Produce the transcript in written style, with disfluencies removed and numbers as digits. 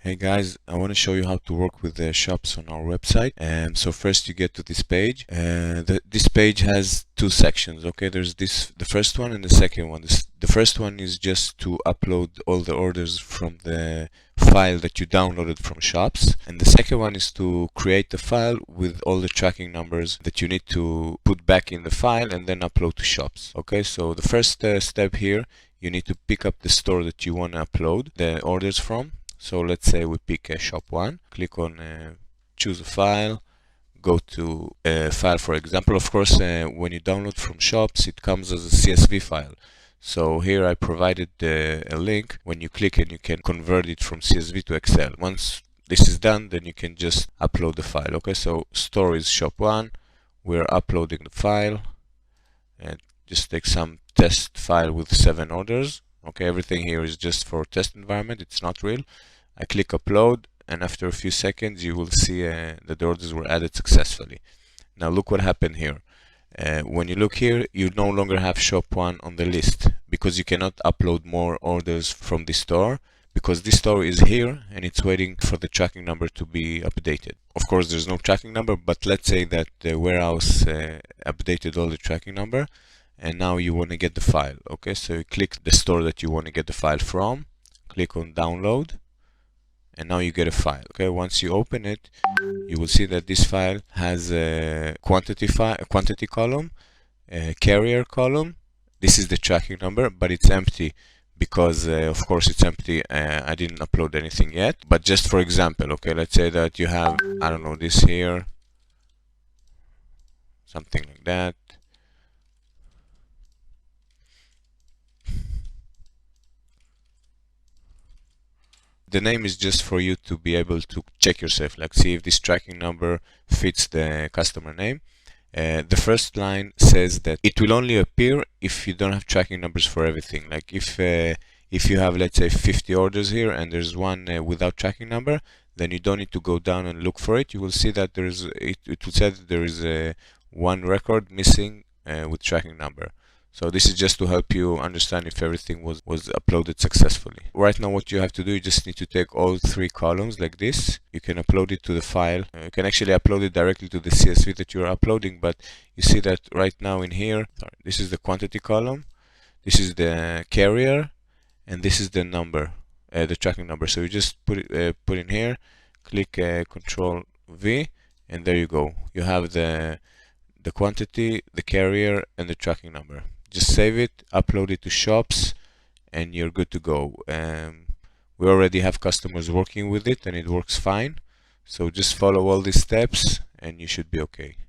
Hey guys, I want to show you how to work with the shops on our website. So first you get to this page. This page has two sections. Okay, there's the first one and the second one. The first one is just to upload all the orders from the file that you downloaded from shops, and the second one is to create the file with all the tracking numbers that you need to put back in the file and then upload to shops. Okay, so the first step here, you need to pick up the store that you want to upload the orders from. So let's say we pick shop 1, click on choose a file, go to file for example. Of course, when you download from shops, it comes as a CSV file. So here I provided a link. When you click it, you can convert it from CSV to Excel. Once this is done, then you can just upload the file. Okay, so store is shop 1. We're uploading the file, and just take some test file with 7 orders. Okay, everything here is just for test environment, it's not real. I click upload, and after a few seconds you will see that the orders were added successfully. Now look what happened here. When you look here, you no longer have shop 1 on the list because you cannot upload more orders from this store, because this store is here and it's waiting for the tracking number to be updated. Of course there's no tracking number, but let's say that the warehouse updated all the tracking number, and now you want to get the file. Okay, so you click the store that you want to get the file from, click on download, and now you get a file. Okay, once you open it, you will see that this file has a quantity column, a carrier column. This is the tracking number, but it's empty because of course it's empty. I didn't upload anything yet, but just for example, okay, let's say that you have, I don't know, this here, something like that. The name is just for you to be able to check yourself, like see if this tracking number fits the customer name. The first line says that it will only appear if you don't have tracking numbers for everything. Like if you have, let's say, 50 orders here and there's one without tracking number, then you don't need to go down and look for it. You will see that it will say that there is one record missing with tracking number. So this is just to help you understand if everything was uploaded successfully. Right now what you have to do, you just need to take all 3 columns like this. You can upload it to the file. You can actually upload it directly to the CSV that you're uploading, but you see that right now in here, this is the quantity column, this is the carrier, and this is the number, the tracking number. So you just put in here, click Control V, and there you go. You have the quantity, the carrier, and the tracking number. Just save it, upload it to shops, and you're good to go. We already have customers working with it and it works fine. So just follow all these steps and you should be okay.